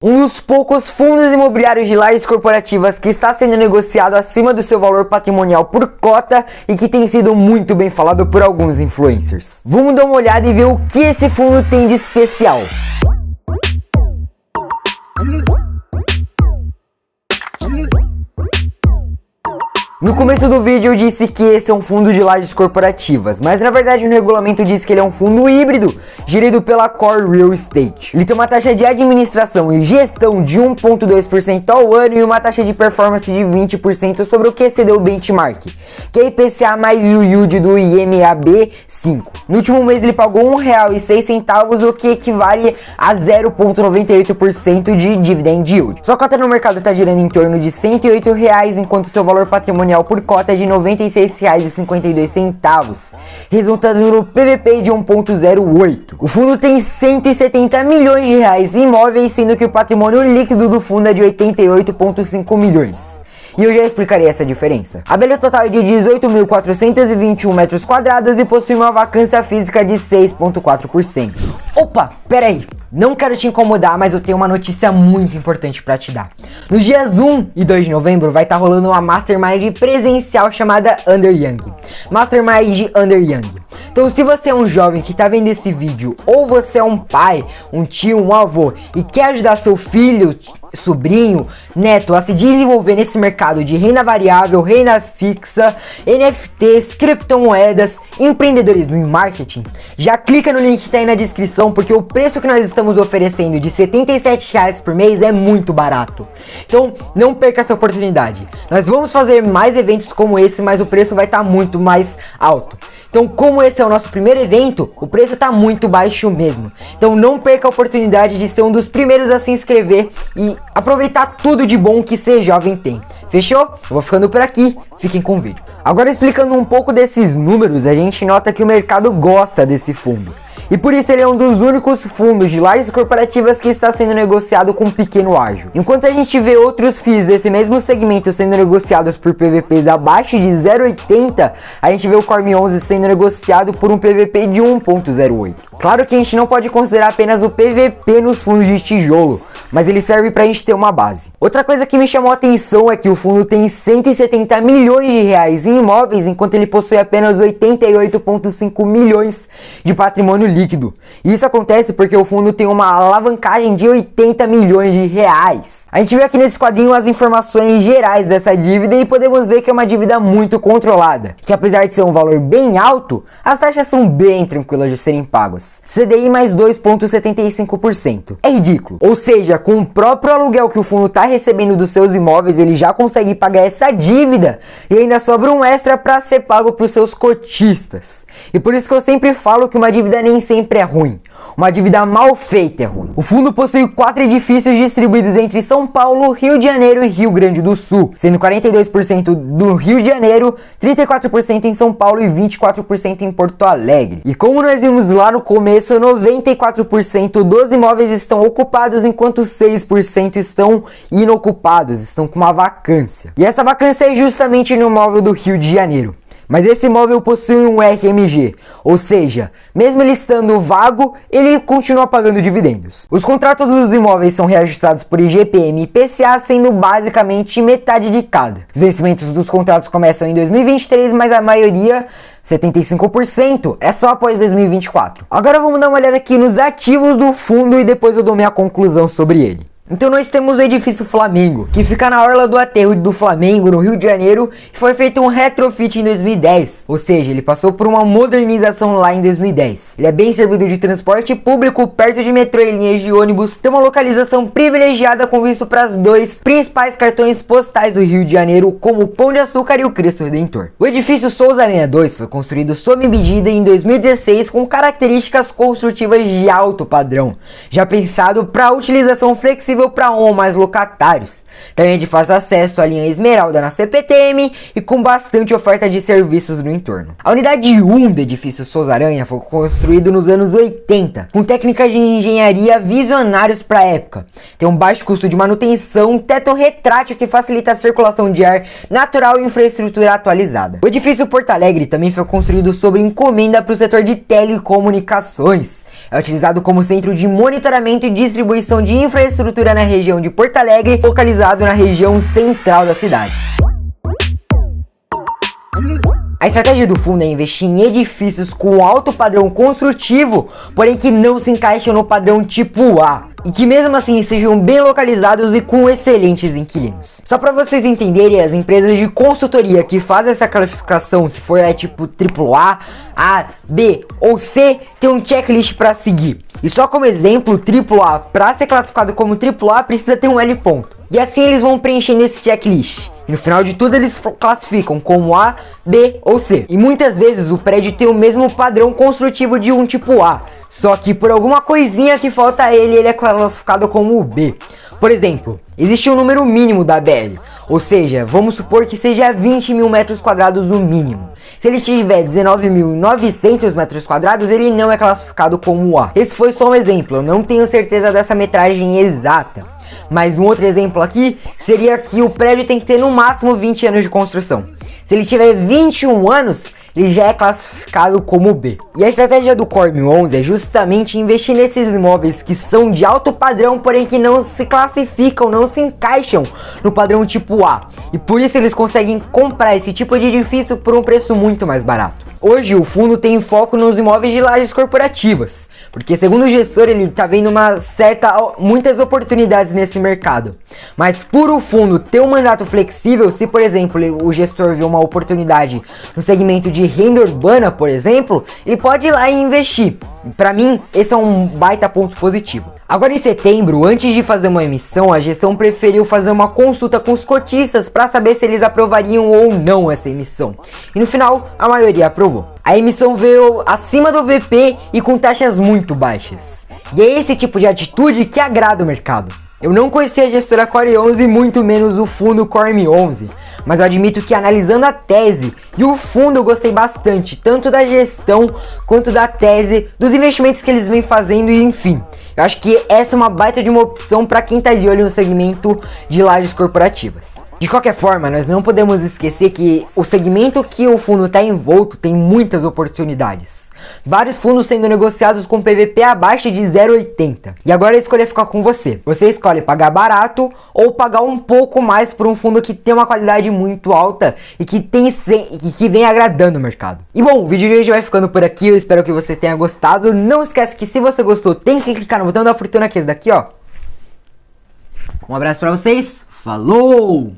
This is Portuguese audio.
Um dos poucos fundos imobiliários de lajes corporativas que está sendo negociado acima do seu valor patrimonial por cota e que tem sido muito bem falado por alguns influencers. Vamos dar uma olhada e ver o que esse fundo tem de especial. No começo do vídeo eu disse que esse é um fundo de lajes corporativas, mas na verdade o regulamento diz que ele é um fundo híbrido, gerido pela Core Real Estate. Ele tem uma taxa de administração e gestão de 1,2% ao ano e uma taxa de performance de 20% sobre o que excedeu o benchmark, que é IPCA mais o yield do IMAB 5. No último mês ele pagou R$ 1,06, o que equivale a 0,98% de dividend yield. Sua cota no mercado está girando em torno de R$ 108, enquanto seu valor patrimonial por cota é de R$ 96,52, resultando no PVP de 1,08. O fundo tem 170 milhões de reais em imóveis, sendo que o patrimônio líquido do fundo é de 88,5 milhões. E eu já explicarei essa diferença. A BL total é de 18.421 metros quadrados e possui uma vacância física de 6,4%. Opa, peraí. Não quero te incomodar, mas eu tenho uma notícia muito importante para te dar. Nos dias 1 e 2 de novembro vai estar rolando uma Mastermind presencial chamada Under Young. Mastermind Under Young. Então se você é um jovem que está vendo esse vídeo, ou você é um pai, um tio, um avô e quer ajudar seu filho, sobrinho, neto a se desenvolver nesse mercado de renda variável, renda fixa, NFTs, criptomoedas, empreendedorismo e marketing, já clica no link que tá aí na descrição, porque o preço que nós estamos oferecendo de R$ 77 por mês é muito barato. Então não perca essa oportunidade. Nós vamos fazer mais eventos como esse, mas o preço vai estar muito mais alto. Então, como esse é o nosso primeiro evento, o preço está muito baixo mesmo. Então não perca a oportunidade de ser um dos primeiros a se inscrever e aproveitar tudo de bom que ser jovem tem. Fechou? Eu vou ficando por aqui, fiquem com o vídeo. Agora explicando um pouco desses números, a gente nota que o mercado gosta desse fundo. E por isso ele é um dos únicos fundos de lajes corporativas que está sendo negociado com pequeno ágio. Enquanto a gente vê outros FIIs desse mesmo segmento sendo negociados por PVPs abaixo de 0,80, a gente vê o Corme 11 sendo negociado por um PVP de 1,08. Claro que a gente não pode considerar apenas o PVP nos fundos de tijolo, mas ele serve para a gente ter uma base. Outra coisa que me chamou a atenção é que o fundo tem 170 milhões de reais em imóveis, enquanto ele possui apenas 88,5 milhões de patrimônio líquido. E isso acontece porque o fundo tem uma alavancagem de 80 milhões de reais. A gente vê aqui nesse quadrinho as informações gerais dessa dívida e podemos ver que é uma dívida muito controlada, que apesar de ser um valor bem alto, as taxas são bem tranquilas de serem pagas. CDI mais 2,75%. É ridículo. Ou seja, com o próprio aluguel que o fundo está recebendo dos seus imóveis, ele já consegue pagar essa dívida e ainda sobra um extra para ser pago para os seus cotistas. E por isso que eu sempre falo que uma dívida nem sempre é ruim. Uma dívida mal feita é ruim. O fundo possui 4 edifícios distribuídos entre São Paulo, Rio de Janeiro e Rio Grande do Sul, sendo 42% do Rio de Janeiro, 34% em São Paulo e 24% em Porto Alegre. E como nós vimos lá no começo, 94% dos imóveis estão ocupados, enquanto 6% estão inocupados, estão com uma vacância. E essa vacância é justamente no imóvel do Rio de Janeiro. Mas esse imóvel possui um RMG, ou seja, mesmo ele estando vago, ele continua pagando dividendos. Os contratos dos imóveis são reajustados por IGPM e IPCA, sendo basicamente metade de cada. Os vencimentos dos contratos começam em 2023, mas a maioria, 75%, é só após 2024. Agora vamos dar uma olhada aqui nos ativos do fundo e depois eu dou minha conclusão sobre ele. Então nós temos o edifício Flamengo, que fica na orla do aterro do Flamengo, no Rio de Janeiro, e foi feito um retrofit em 2010, ou seja, ele passou por uma modernização lá em 2010. Ele é bem servido de transporte público, perto de metrô e linhas de ônibus, tem uma localização privilegiada com visto para os dois principais cartões postais do Rio de Janeiro, como o Pão de Açúcar e o Cristo Redentor. O edifício Souza Aranha 2 foi construído sob medida em 2016 com características construtivas de alto padrão, já pensado para utilização flexível para um ou mais locatários. Também é de fácil acesso à linha Esmeralda na CPTM e com bastante oferta de serviços no entorno. A unidade 1 do edifício Souza Aranha foi construído nos anos 80, com técnicas de engenharia visionários para a época. Tem um baixo custo de manutenção, teto retrátil que facilita a circulação de ar natural e infraestrutura atualizada. O edifício Porto Alegre também foi construído sob encomenda para o setor de telecomunicações. É utilizado como centro de monitoramento e distribuição de infraestrutura estrutura na região de Porto Alegre, localizado na região central da cidade. A estratégia do fundo é investir em edifícios com alto padrão construtivo, porém que não se encaixam no padrão tipo A, e que mesmo assim sejam bem localizados e com excelentes inquilinos. Só para vocês entenderem, as empresas de consultoria que fazem essa classificação, se for tipo AAA, A, B ou C, tem um checklist para seguir. E só como exemplo, AAA, para ser classificado como AAA, precisa ter um L ponto. E assim eles vão preenchendo esse checklist. E no final de tudo eles classificam como A, B ou C. E muitas vezes o prédio tem o mesmo padrão construtivo de um tipo A, só que por alguma coisinha que falta a ele, ele é classificado como B. Por exemplo, existe um número mínimo da BL, ou seja, vamos supor que seja 20 mil metros quadrados no mínimo. Se ele tiver 19.900 metros quadrados, ele não é classificado como A. Esse foi só um exemplo, eu não tenho certeza dessa metragem exata. Mas um outro exemplo aqui seria que o prédio tem que ter no máximo 20 anos de construção. Se ele tiver 21 anos, ele já é classificado como B. E a estratégia do Corme 11 é justamente investir nesses imóveis que são de alto padrão, porém que não se classificam, não se encaixam no padrão tipo A. E por isso eles conseguem comprar esse tipo de edifício por um preço muito mais barato. Hoje o fundo tem foco nos imóveis de lajes corporativas, porque segundo o gestor ele tá vendo muitas oportunidades nesse mercado. Mas por o fundo ter um mandato flexível, se por exemplo o gestor vê uma oportunidade no segmento de renda urbana, por exemplo, ele pode ir lá e investir. Para mim, esse é um baita ponto positivo. Agora em setembro, antes de fazer uma emissão, a gestão preferiu fazer uma consulta com os cotistas para saber se eles aprovariam ou não essa emissão. E no final, a maioria aprovou. A emissão veio acima do VP e com taxas muito baixas. E é esse tipo de atitude que agrada o mercado. Eu não conhecia a gestora Core 11 e muito menos o fundo Corme 11, mas eu admito que analisando a tese e o fundo eu gostei bastante, tanto da gestão quanto da tese, dos investimentos que eles vêm fazendo e enfim. Eu acho que essa é uma baita de uma opção para quem tá de olho no segmento de lajes corporativas. De qualquer forma, nós não podemos esquecer que o segmento que o fundo está envolto tem muitas oportunidades. Vários fundos sendo negociados com PVP abaixo de 0,80. E agora a escolha fica com você. Você escolhe pagar barato ou pagar um pouco mais por um fundo que tem uma qualidade muito alta e que vem agradando o mercado. E bom, o vídeo de hoje vai ficando por aqui. Eu espero que você tenha gostado. Não esquece que se você gostou, tem que clicar no botão da fortuna, que é esse daqui, ó. Um abraço pra vocês. Falou!